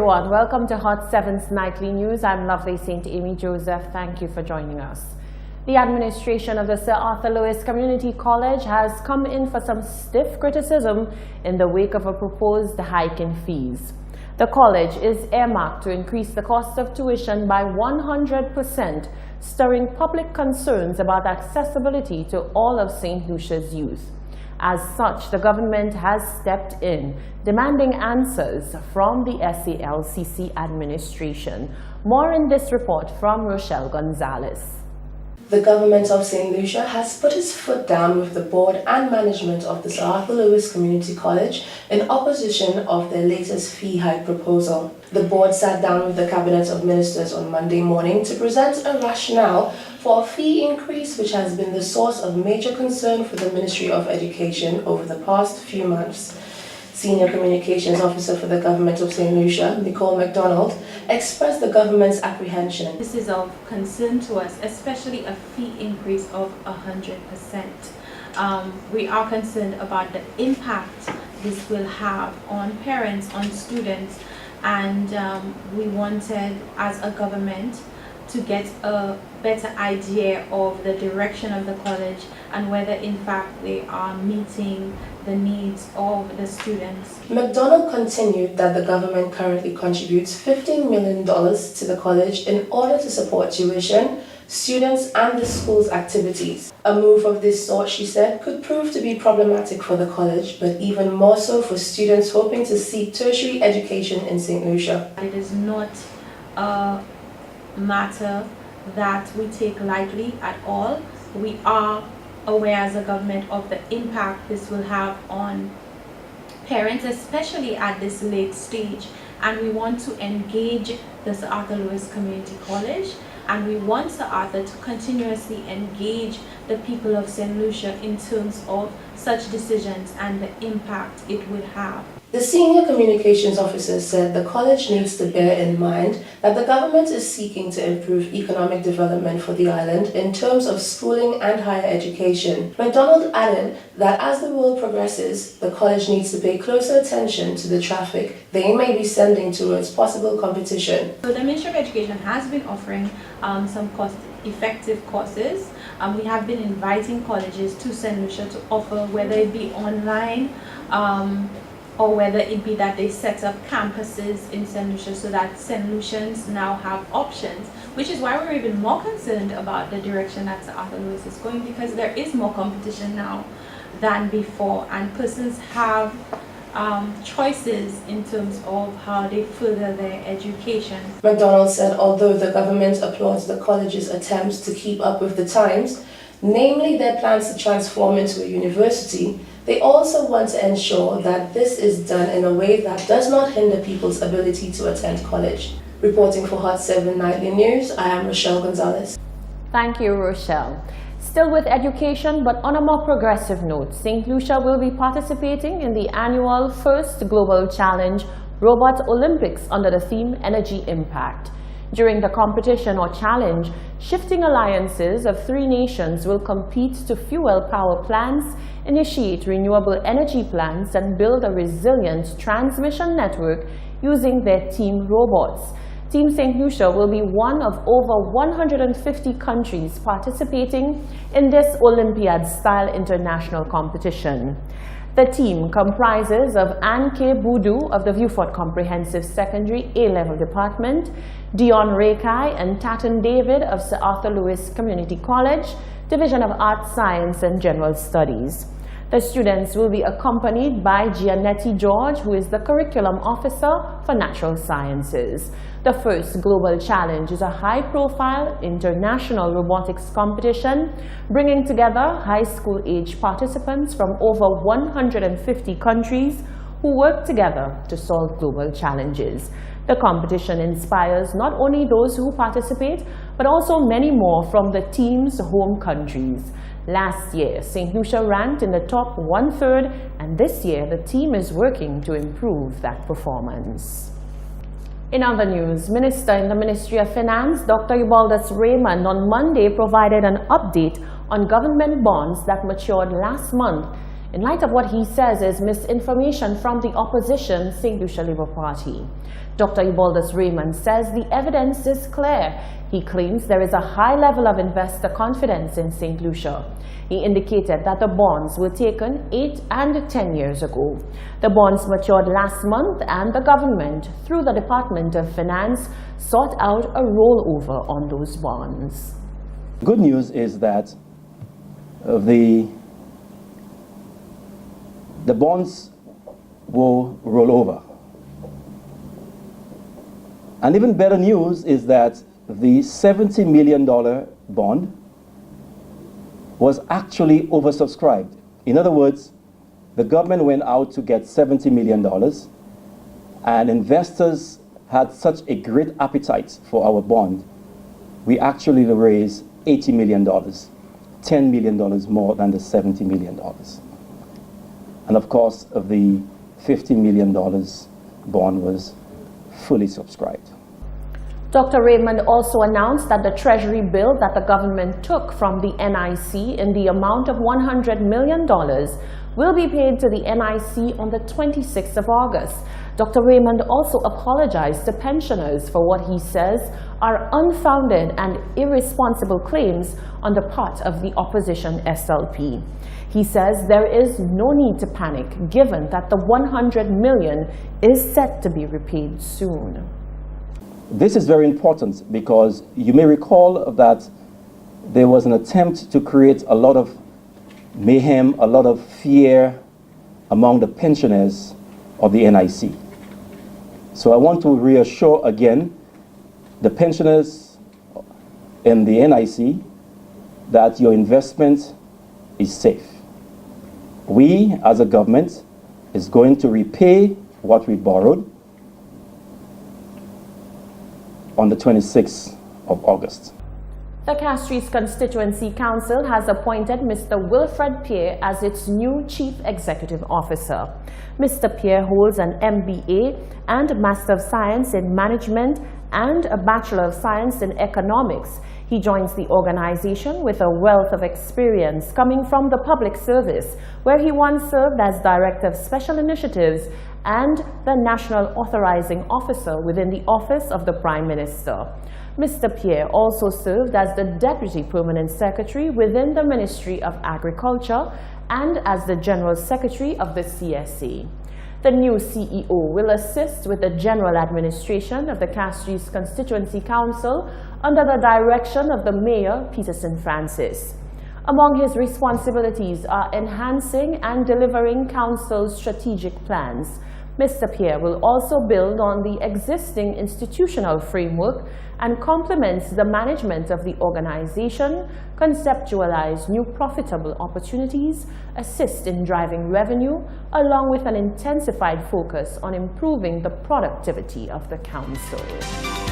everyone, welcome to Hot 7's Nightly News. I'm lovely St. Amy Joseph. Thank you for joining us. The administration of the Sir Arthur Lewis Community College has come in for some stiff criticism in the wake of a proposed hike in fees. The college is earmarked to increase the cost of tuition by 100%, stirring public concerns about accessibility to all of St. Lucia's youth. As such, the government has stepped in, demanding answers from the SALCC administration. More in this report from Rochelle Gonzalez. The government of St. Lucia has put its foot down with the board and management of the Sir Arthur Lewis Community College in opposition of their latest fee hike proposal. The board sat down with the Cabinet of Ministers on Monday morning to present a rationale for a fee increase which has been the source of major concern for the Ministry of Education over the past few months. Senior Communications Officer for the Government of St. Lucia, Nicole MacDonald, expressed the government's apprehension. This is of concern to us, especially a fee increase of 100%. We are concerned about the impact this will have on parents, on students, and we wanted, as a government, to get a better idea of the direction of the college and whether in fact they are meeting the needs of the students. MacDonald continued that the government currently contributes $15 million to the college in order to support tuition, students and the school's activities. A move of this sort, she said, could prove to be problematic for the college, but even more so for students hoping to seek tertiary education in St. Lucia. It is not a matter that we take lightly at all. We are aware as a government of the impact this will have on parents, especially at this late stage, and we want to engage the Sir Arthur Lewis Community College, and we want Sir Arthur to continuously engage the people of St. Lucia in terms of such decisions and the impact it would have. The Senior Communications Officer said the college needs to bear in mind that the government is seeking to improve economic development for the island in terms of schooling and higher education. MacDonald added that as the world progresses, the college needs to pay closer attention to the traffic they may be sending towards possible competition. So the Ministry of Education has been offering some cost-effective courses. We have been inviting colleges to St. Lucia to offer, whether it be online, or whether it be that they set up campuses in St. Lucia so that St. Lucians now have options, which is why we're even more concerned about the direction that Sir Arthur Lewis is going, because there is more competition now than before and persons have choices in terms of how they further their education. MacDonald said although the government applauds the college's attempts to keep up with the times, namely their plans to transform into a university, they also want to ensure that this is done in a way that does not hinder people's ability to attend college. Reporting for Hot 7 Nightly News, I am Rochelle Gonzalez. Thank you, Rochelle. Still with education, but on a more progressive note, St. Lucia will be participating in the annual First Global Challenge Robot Olympics under the theme Energy Impact. During the competition or challenge, shifting alliances of 3 nations will compete to fuel power plants, initiate renewable energy plants, and build a resilient transmission network using their team robots. Team St. Lucia will be one of over 150 countries participating in this Olympiad-style international competition. The team comprises of Anne K. Boudou of the Vieux-Fort Comprehensive Secondary A-Level Department, Dion Rakai and Tatten David of Sir Arthur Lewis Community College, Division of Arts, Science and General Studies. The students will be accompanied by Gianetti George, who is the Curriculum Officer for Natural Sciences. The First Global Challenge is a high-profile international robotics competition bringing together high school-age participants from over 150 countries who work together to solve global challenges. The competition inspires not only those who participate, but also many more from the team's home countries. Last year, St. Lucia ranked in the top 1/3, and this year the team is working to improve that performance. In other news, Minister in the Ministry of Finance, Dr. Eubaldus Raymond, on Monday provided an update on government bonds that matured last month in light of what he says is misinformation from the opposition St. Lucia Labour Party. Dr. Ibaldus Raymond says the evidence is clear. He claims there is a high level of investor confidence in St. Lucia. He indicated that the bonds were taken 8 and 10 years ago. The bonds matured last month and the government, through the Department of Finance, sought out a rollover on those bonds. Good news is that the bonds will roll over. And even better news is that the $70 million bond was actually oversubscribed. In other words, the government went out to get $70 million, and investors had such a great appetite for our bond, we actually raised $80 million, $10 million more than the $70 million. And of course, the $50 million bond was fully subscribed. Dr. Raymond also announced that the Treasury bill that the government took from the NIC in the amount of $100 million will be paid to the NIC on the 26th of August. Dr. Raymond also apologized to pensioners for what he says are unfounded and irresponsible claims on the part of the opposition SLP. He says there is no need to panic given that the $100 million is set to be repaid soon. This is very important because you may recall that there was an attempt to create a lot of mayhem, a lot of fear among the pensioners of the NIC. So I want to reassure again the pensioners in the NIC that your investment is safe. We, as a government, is going to repay what we borrowed on the 26th of August. The Castries Constituency Council has appointed Mr. Wilfred Pierre as its new Chief Executive Officer. Mr. Pierre holds an MBA and Master of Science in Management and a Bachelor of Science in Economics. He joins the organization with a wealth of experience coming from the public service, where he once served as Director of Special Initiatives and the National Authorizing Officer within the Office of the Prime Minister. Mr. Pierre also served as the Deputy Permanent Secretary within the Ministry of Agriculture and as the General Secretary of the CSA. The new CEO will assist with the general administration of the Castries Constituency Council under the direction of the Mayor, Peterson Francis. Among his responsibilities are enhancing and delivering Council's strategic plans. Mr. Pierre will also build on the existing institutional framework and complements the management of the organization, conceptualize new profitable opportunities, assist in driving revenue, along with an intensified focus on improving the productivity of the Council.